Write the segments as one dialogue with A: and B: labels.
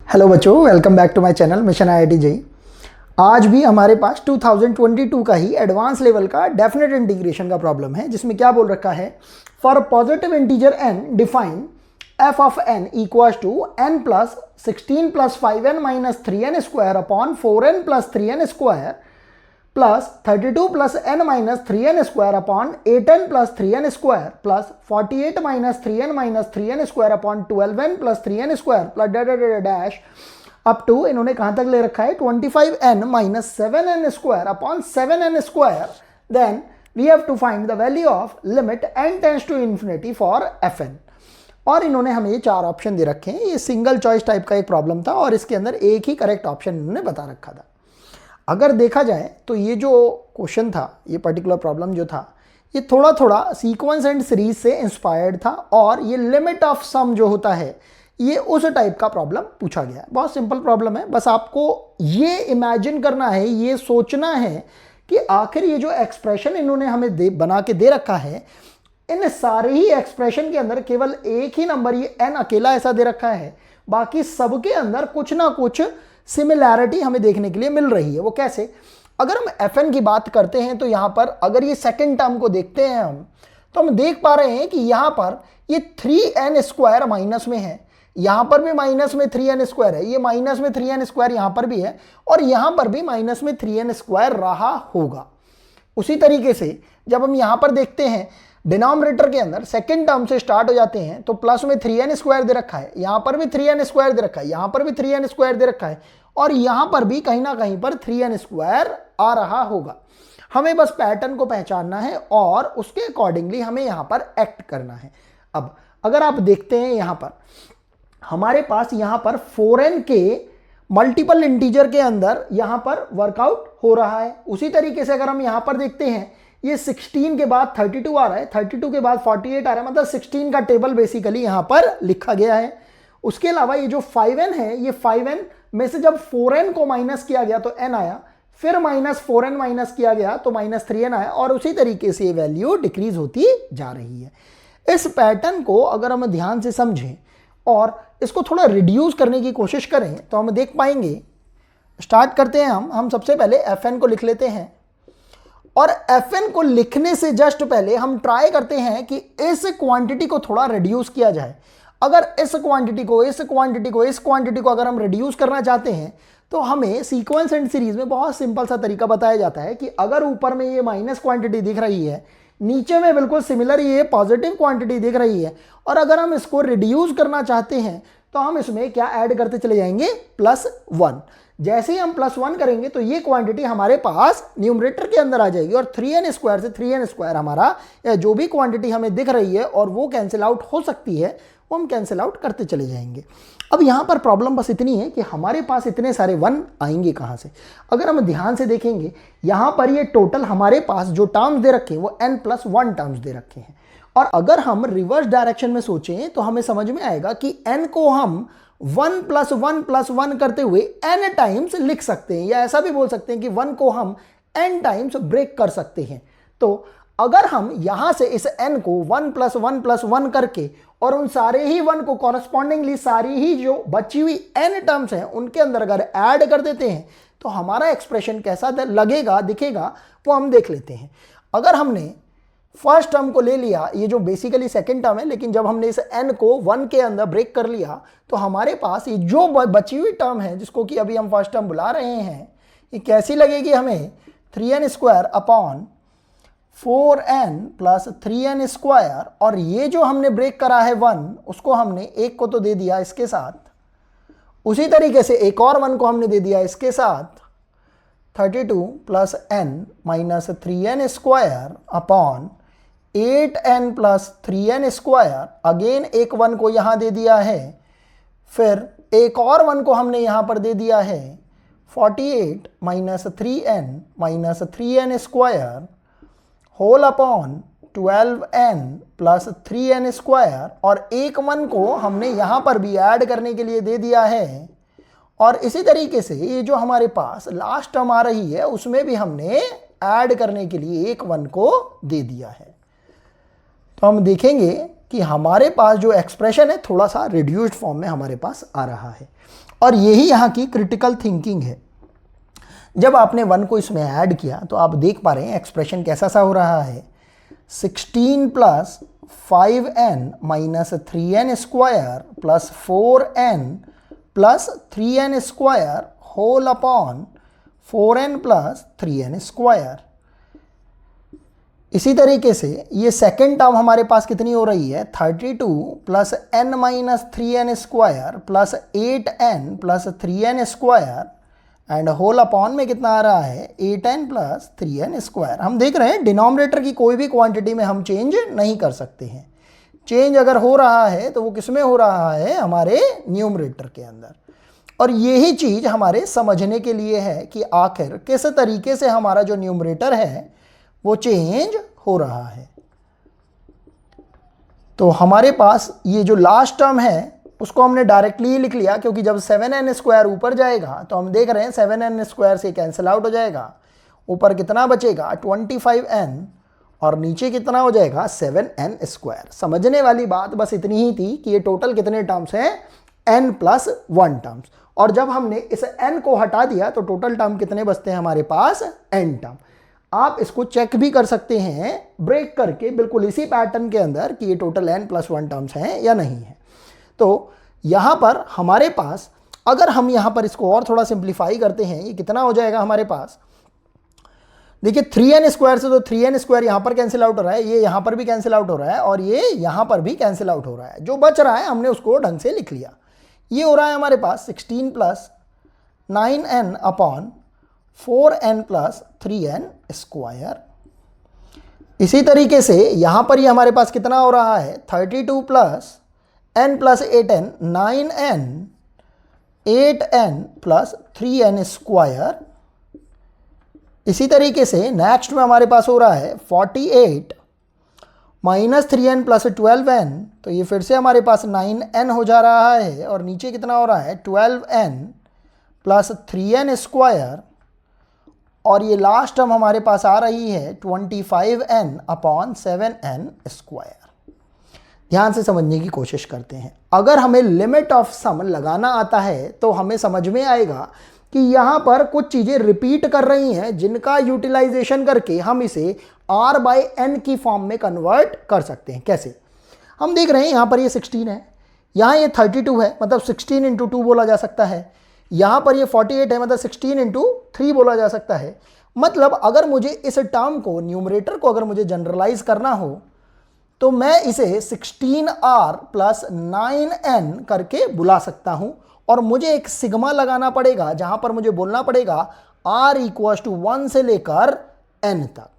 A: Hello बच्चों, welcome back to my channel mission IIT JEE. आज भी हमारे पास 2022 का ही एडवांस लेवल का डेफिनेट इंटीग्रेशन का प्रॉब्लम है, जिसमें क्या बोल रखा है, for positive integer n define f of n equals to n plus 16 plus 5n minus 3n square upon 4n plus 3n square plus 32 plus n minus 3n square upon 8n plus 3n square plus 48 minus 3n square upon 12n plus 3n square plus dash up to, इन्होंने कहां तक ले रखा है, 25n minus 7n square upon 7n square. Then we have to find the value of limit n tends to infinity for fn। और इन्होंने हमें ये चार ऑप्शन दे रखे हैं। ये सिंगल चॉइस टाइप का एक प्रॉब्लम था और इसके अंदर एक ही करेक्ट ऑप्शन इन्होंने बता रखा था। अगर देखा जाए तो ये जो क्वेश्चन था, ये पर्टिकुलर प्रॉब्लम जो था, ये थोड़ा थोड़ा सीक्वेंस एंड सीरीज से इंस्पायर्ड था और ये लिमिट ऑफ सम जो होता है, ये उस टाइप का प्रॉब्लम पूछा गया है। बहुत सिंपल प्रॉब्लम है, बस आपको ये इमेजिन करना है, ये सोचना है कि आखिर ये जो एक्सप्रेशन इन्होंने हमें बना के दे रखा है, इन सारे ही एक्सप्रेशन के अंदर केवल एक ही नंबर, ये n अकेला ऐसा दे रखा है, बाकी सबके अंदर कुछ ना कुछ सिमिलैरिटी हमें देखने के लिए मिल रही है। वो कैसे? अगर हम fn की बात करते हैं तो यहां पर अगर ये सेकंड टर्म को देखते हैं हम, तो हम देख पा रहे हैं कि यहां पर ये 3n स्क्वायर माइनस में है, यहां पर भी माइनस में 3n स्क्वायर है, ये माइनस में 3n स्क्वायर यहां पर भी है और यहां पर भी माइनस में 3n स्क्वायर रहा होगा। उसी तरीके से जब हम यहां पर देखते हैं डिनोमिनेटर के अंदर सेकंड टर्म से स्टार्ट हो जाते हैं, तो प्लस में 3n स्क्वायर दे रखा है, यहां पर भी 3n स्क्वायर दे रखा है, यहां पर भी 3n स्क्वायर दे रखा है और यहां पर भी कहीं ना कहीं पर 3n स्क्वायर आ रहा होगा। हमें बस पैटर्न को पहचानना है और उसके अकॉर्डिंगली हमें यहां पर एक्ट करना है। अब अगर आप देखते हैं यहां पर हमारे पास यहां पर 4n के मल्टीपल इंटीजर के अंदर यहां पर वर्कआउट हो रहा है। उसी तरीके से अगर हम यहां पर देखते हैं, ये 16 के बाद 32 आ रहा है, 32 के बाद 48 आ रहा है, मतलब 16 का टेबल बेसिकली यहां पर लिखा गया है। उसके अलावा ये जो 5n है, ये 5n में से जब 4n को माइनस किया गया तो n आया, फिर माइनस 4n माइनस किया गया तो माइनस 3n आया और उसी तरीके से ये वैल्यू डिक्रीज होती जा रही है। इस पैटर्न को अगर हम ध्यान से समझें और इसको थोड़ा रिड्यूस करने की कोशिश करें तो हम देख पाएंगे। स्टार्ट करते हैं हम सबसे पहले fn को लिख लेते हैं और fn को लिखने से जस्ट पहले हम ट्राई करते हैं कि इस क्वांटिटी को थोड़ा रिड्यूस किया जाए। अगर इस क्वांटिटी को इस क्वांटिटी को अगर हम रिड्यूस करना चाहते हैं तो हमें सीक्वेंस एंड सीरीज में बहुत सिंपल सा तरीका बताया जाता है कि अगर ऊपर में ये माइनस क्वांटिटी दिख रही है, नीचे में बिल्कुल सिमिलर ये पॉजिटिव क्वांटिटी दिख रही है, और अगर हम इसको रिड्यूस करना चाहते हैं तो हम इसमें क्या ऐड करते चले जाएंगे, +1। जैसे ही हम +1 करेंगे तो ये क्वांटिटी हमारे पास न्यूमरेटर के अंदर आ जाएगी और 3n स्क्वायर से 3n स्क्वायर हमारा, या जो भी क्वांटिटी हमें दिख रही है और वो कैंसिल आउट हो सकती है, वो हम कैंसिल आउट करते चले जाएंगे। अब यहाँ पर प्रॉब्लम बस इतनी है कि हमारे पास इतने सारे 1 आएंगे कहाँ से? अगर हम ध्यान से देखेंगे यहाँ पर ये टोटल हमारे पास जो टर्म्स दे रखे हैं वो n+1 टर्म्स दे रखे हैं, और अगर हम रिवर्स डायरेक्शन में सोचें तो हमें समझ में आएगा कि n को हम 1 + 1 + 1 करते हुए n टाइम्स लिख सकते हैं, या ऐसा भी बोल सकते हैं कि 1 को हम n टाइम्स ब्रेक कर सकते हैं। तो अगर हम यहां से इस n को 1 + 1 + 1 करके और उन सारे ही 1 को कॉरस्पॉन्डिंगली सारी ही जो बची हुई n टर्म्स हैं उनके अंदर अगर ऐड कर देते हैं तो हमारा एक्सप्रेशन कैसा लगेगा, दिखेगा, वो हम देख लेते हैं। अगर हमने फर्स्ट टर्म को ले लिया, ये जो बेसिकली सेकंड टर्म है, लेकिन जब हमने इस n को 1 के अंदर ब्रेक कर लिया तो हमारे पास ये जो बची हुई टर्म है, जिसको कि अभी हम फर्स्ट टर्म बुला रहे हैं, ये कैसी लगेगी हमें, 3n square upon 4n plus 3n square, और ये जो हमने ब्रेक करा है 1, उसको हमने एक को तो दे दिया इसके साथ, उसी तरीके से एक और 1 को हमने दे दिया इसके साथ, 32 plus n minus 3n square upon 8n plus 3n square, again एक 1 को यहां दे दिया है, फिर एक और 1 को हमने यहां पर दे दिया है, 48 minus 3n minus 3n square whole upon 12n plus 3n square, और एक 1 को हमने यहां पर भी ऐड करने के लिए दे दिया है। और इसी तरीके से ये जो हमारे पास लास्ट टर्म आ रही है उसमें भी हमने ऐड करने के लिए एक 1 को दे दिया है। तो हम देखेंगे कि हमारे पास जो एक्सप्रेशन है थोड़ा सा रिड्यूस्ड फॉर्म में हमारे पास आ रहा है। और यही यहाँ की क्रिटिकल थिंकिंग है। जब आपने 1 को इसमें ऐड किया तो आप देख पा रहे हैं एक्सप्रेशन कैसा सा हो रहा है, 16 plus 5n minus 3n square plus 4n plus 3n square whole upon 4n plus 3n square. इसी तरीके से ये सेकेंड टर्म हमारे पास कितनी हो रही है, 32 plus n minus 3n square plus 8n plus 3n square and whole upon में कितना आ रहा है, 8n प्लस 3n स्क्वायर। हम देख रहे हैं डिनोमिनेटर की कोई भी क्वांटिटी में हम चेंज नहीं कर सकते हैं। चेंज अगर हो रहा है तो वो किस में हो रहा है, हमारे न्यूमरेटर के अंदर। और यही चीज़ हमारे समझने के लिए है कि आखिर किस तरीके से हमारा जो न्यूमरेटर है वो चेंज हो रहा है। तो हमारे पास ये जो लास्ट टर्म है उसको हमने डायरेक्टली लिख लिया, क्योंकि जब 7n स्क्वायर ऊपर जाएगा तो हम देख रहे हैं 7n स्क्वायर से कैंसिल आउट हो जाएगा। ऊपर कितना बचेगा, 25n, और नीचे कितना हो जाएगा, 7n स्क्वायर। समझने वाली बात बस इतनी ही थी कि ये टोटल कितने टर्म्स हैं, n प्लस 1 टर्म्स। और जब हमने इस n को हटा दिया तो टोटल टर्म कितने बचते हैं हमारे पास, n टर्म। आप इसको चेक भी कर सकते हैं ब्रेक करके, बिल्कुल इसी पैटर्न के अंदर, कि ये टोटल n प्लस 1 टर्म्स हैं या नहीं है। तो यहाँ पर हमारे पास, अगर हम यहाँ पर इसको और थोड़ा सिंप्लीफाई करते हैं, ये कितना हो जाएगा हमारे पास, देखिए 3n स्क्वायर से तो 3n स्क्वायर यहाँ पर कैंसिल आउट हो रहा है, ये यहाँ पर भी कैंसिल आउट हो रहा है, और ये यहाँ पर भी कैंसिल आउट हो रहा है। जो बच रहा है हमने उसको ढंग से लिख लिया। ये हो रहा है हमारे पास 16 plus 9n upon 4n plus 3n square. इसी तरीके से यहाँ पर ये हमारे पास कितना हो रहा है, 32 plus n plus 8n, 9n 8n plus 3n square. इसी तरीके से नेक्स्ट में हमारे पास हो रहा है 48 माइनस 3n प्लस 12n, तो ये फिर से हमारे पास 9n हो जा रहा है, और नीचे कितना हो रहा है, 12n प्लस 3n स्क्वायर, और ये लास्ट टर्म हमारे पास आ रही है 25n अपॉन 7n स्क्वायर। ध्यान से समझने की कोशिश करते हैं। अगर हमें लिमिट ऑफ सम लगाना आता है तो हमें समझ में आएगा कि यहाँ पर कुछ चीज़ें रिपीट कर रही हैं, जिनका यूटिलाइजेशन करके हम इसे r बाई n की फॉर्म में कन्वर्ट कर सकते हैं। कैसे, हम देख रहे हैं यहाँ पर ये 16 है, यहाँ ये 32 है, मतलब 16 इंटू 2 बोला जा सकता है। यहाँ पर ये 48 है, मतलब 16 इंटू 3 बोला जा सकता है। मतलब अगर मुझे इस टर्म को, न्यूमरेटर को अगर मुझे जनरलाइज करना हो तो मैं इसे 16r प्लस 9n करके बुला सकता हूं, और मुझे एक सिग्मा लगाना पड़ेगा जहां पर मुझे बोलना पड़ेगा r इक्वल्स टू 1 से लेकर n तक।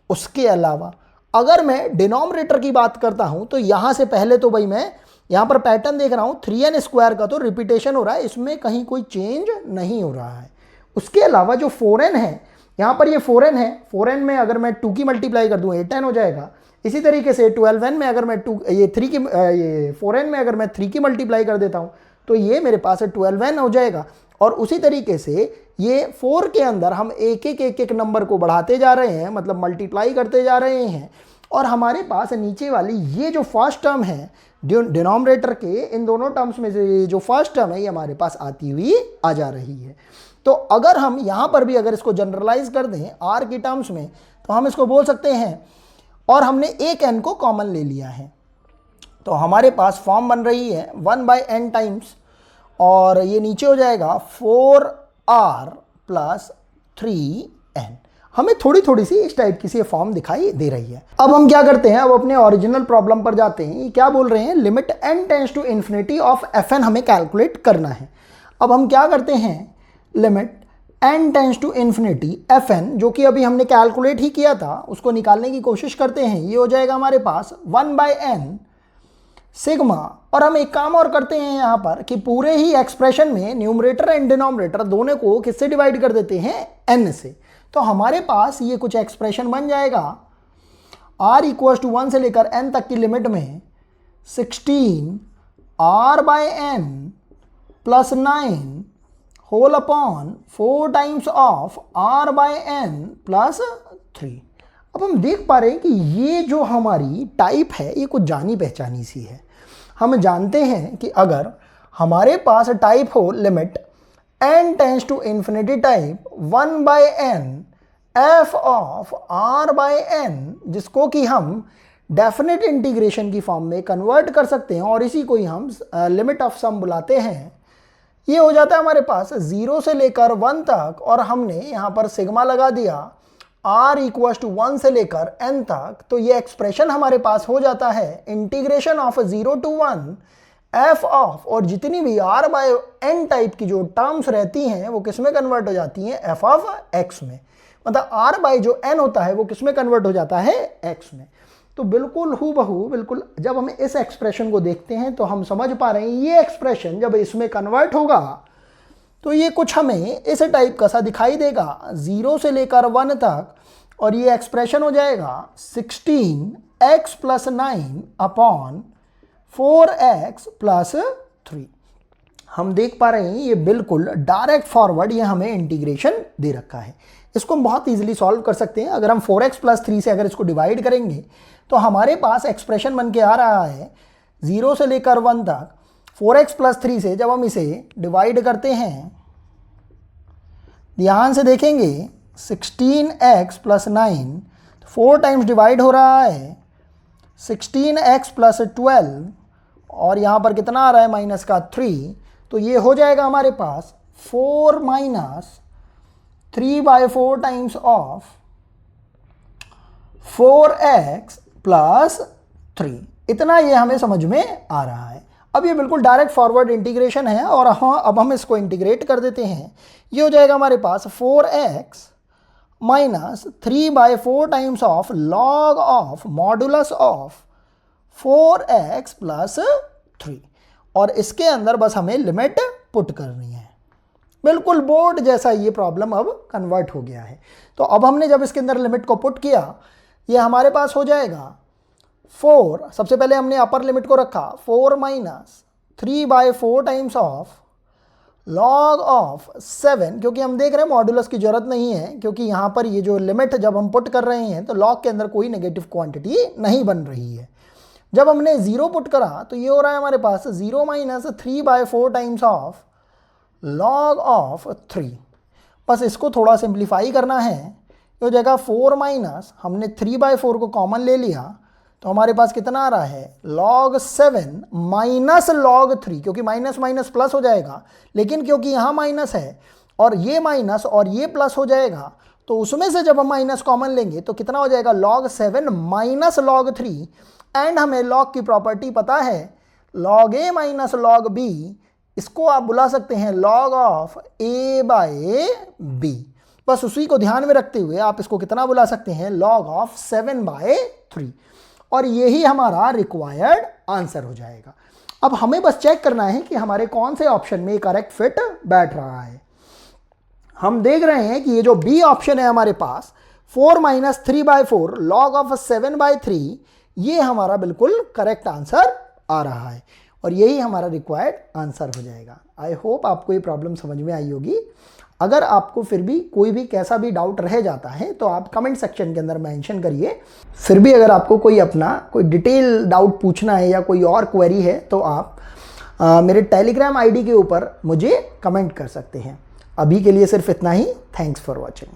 A: उसके अलावा अगर मैं डिनोमिनेटर की बात करता हूं तो यहां से पहले तो भाई मैं यहां पर पैटर्न देख रहा हूं, 3n स्क्वायर का तो रिपीटेशन हो रहा है, इसमें कहीं कोई चेंज नहीं हो रहा है। उसके अलावा जो 4n है, यहां पर ये 4n है, 4n में अगर मैं 2 की मल्टीप्लाई कर दूं 8n हो जाएगा। इसी तरीके से 12n में अगर मैं 4n में अगर मैं 3 की मल्टीप्लाई कर देता हूँ तो ये मेरे पास 12n हो जाएगा। और उसी तरीके से ये 4 के अंदर हम एक एक नंबर को बढ़ाते जा रहे हैं, मतलब मल्टीप्लाई करते जा रहे हैं, और हमारे पास नीचे वाली ये जो फर्स्ट टर्म है डिनोमिनेटर के, इन दोनों टर्म्स में से जो फर्स्ट टर्म है ये हमारे पास आती हुई आ जा रही है। तो अगर हम यहाँ पर भी अगर इसको जनरलाइज कर दें r की टर्म्स में तो हम इसको बोल सकते हैं, और हमने एक n को कॉमन ले लिया है, तो हमारे पास फॉर्म बन रही है 1 बाई n टाइम्स, और ये नीचे हो जाएगा 4r प्लस 3n। हमें थोड़ी थोड़ी सी इस टाइप की सी फॉर्म दिखाई दे रही है। अब हम क्या करते हैं, अब अपने ओरिजिनल प्रॉब्लम पर जाते हैं। ये क्या बोल रहे हैं, limit n tends to infinity of fn हमें कैलकुलेट करना है। अब हम क्या करते हैं, limit n tends to infinity fn, जो कि अभी हमने कैलकुलेट ही किया था, उसको निकालने की कोशिश करते हैं। ये हो जाएगा हमारे पास 1 बाई n सिग्मा, और हम एक काम और करते हैं यहाँ पर कि पूरे ही एक्सप्रेशन में न्यूमरेटर एंड डिनोमिनेटर दोनों को किससे डिवाइड कर देते हैं, n से। तो हमारे पास ये कुछ एक्सप्रेशन बन जाएगा, r इक्वल्स टू 1 से लेकर n तक की लिमिट में 16 r by n plus 9 whole upon 4 times of r by n plus 3। अब हम देख पा रहे हैं कि ये जो हमारी टाइप है ये कुछ जानी पहचानी सी है। हम जानते हैं कि अगर हमारे पास टाइप हो limit n tends to infinity type 1/n f of r/n, जिसको कि हम डेफिनेट इंटीग्रेशन की फॉर्म में कन्वर्ट कर सकते हैं और इसी को ही हम लिमिट ऑफ सम बुलाते हैं। ये हो जाता है हमारे पास 0 से लेकर 1 तक, और हमने यहाँ पर सिग्मा लगा दिया r इक्वल टू 1 से लेकर n तक, तो ये एक्सप्रेशन हमारे पास हो जाता है integration of 0 to 1 f of, और जितनी भी r/n टाइप की जो टर्म्स रहती हैं वो किस में कन्वर्ट हो जाती हैं, f ऑफ x में। मतलब r/n होता है वो किस में कन्वर्ट हो जाता है, x में। तो बिल्कुल हूबहू, बिल्कुल जब हम इस एक्सप्रेशन को देखते हैं तो हम समझ पा रहे हैं ये एक्सप्रेशन जब इसमें कन्वर्ट होगा तो ये कुछ हमें इस टाइप का सा दिखाई देगा 0 से लेकर 1 तक, और ये एक्सप्रेशन हो जाएगा 16x + 9 अपॉन 4x + 3। हम देख पा रहे हैं ये बिल्कुल डायरेक्ट फॉरवर्ड ये हमें इंटीग्रेशन दे रखा है। इसको हम बहुत इजीली सॉल्व कर सकते हैं। अगर हम 4x + 3 से अगर इसको डिवाइड करेंगे तो हमारे पास एक्सप्रेशन बन के आ रहा है 0 से लेकर 1 तक 4x + 3 से जब हम इसे डिवाइड करते हैं, ध्यान से देखेंगे 16x + 9 4 टाइम्स डिवाइड हो रहा है 16x + 12, और यहाँ पर कितना आ रहा है माइनस का 3, तो ये हो जाएगा हमारे पास 4 - 3/4 टाइम्स ऑफ 4x + 3। इतना ये हमें समझ में आ रहा है। अब ये बिल्कुल डायरेक्ट फॉरवर्ड इंटीग्रेशन है, और हाँ अब हम इसको इंटीग्रेट कर देते हैं। ये हो जाएगा हमारे पास 4x - 3/4 times of log of modulus of 4x + 3, और इसके अंदर बस हमें लिमिट पुट करनी है। बिल्कुल बोर्ड जैसा ये प्रॉब्लम अब कन्वर्ट हो गया है। तो अब हमने जब इसके अंदर लिमिट को पुट किया, ये हमारे पास हो जाएगा 4, सबसे पहले हमने अपर लिमिट को रखा 4 - 3/4 टाइम्स ऑफ लॉग ऑफ 7, क्योंकि हम देख रहे हैं मॉडुलस की जरूरत नहीं है, क्योंकि यहाँ पर ये जो लिमिट जब हम पुट कर रहे हैं तो लॉग के अंदर कोई नेगेटिव क्वांटिटी नहीं बन रही है। जब हमने 0 पुट करा तो ये हो रहा है हमारे पास 0 - 3/4 टाइम्स ऑफ लॉग ऑफ 3। बस इसको थोड़ा सिंप्लीफाई करना है, तो जगह 4 - हमने 3/4 को कॉमन ले लिया, तो हमारे पास कितना आ रहा है log 7 - log 3, क्योंकि माइनस माइनस प्लस हो जाएगा, लेकिन क्योंकि यहाँ माइनस है और ये माइनस और ये प्लस हो जाएगा, तो उसमें से जब हम माइनस कॉमन लेंगे तो कितना हो जाएगा log 7 - log 3। एंड हमें log की प्रॉपर्टी पता है log a - log b, इसको आप बुला सकते हैं log ऑफ a/b। बस उसी को ध्यान में रखते हुए आप इसको कितना बुला सकते हैं log ऑफ 7/3, और यही हमारा रिक्वायर्ड आंसर हो जाएगा। अब हमें बस चेक करना है कि हमारे कौन से ऑप्शन में करेक्ट फिट बैठ रहा है। हम देख रहे हैं कि ये जो बी ऑप्शन है हमारे पास 4 - 3/4 log ऑफ 7/3, ये हमारा बिल्कुल करेक्ट आंसर आ रहा है, और यही हमारा रिक्वायर्ड आंसर हो जाएगा। आई होप आपको ये प्रॉब्लम समझ में आई होगी। अगर आपको फिर भी कोई भी कैसा भी डाउट रह जाता है तो आप कमेंट सेक्शन के अंदर मेंशन करिए। फिर भी अगर आपको कोई डिटेल डाउट पूछना है या कोई और क्वेरी है तो आप मेरे टेलीग्राम आईडी के ऊपर मुझे कमेंट कर सकते हैं। अभी के लिए सिर्फ इतना ही। Thanks for watching.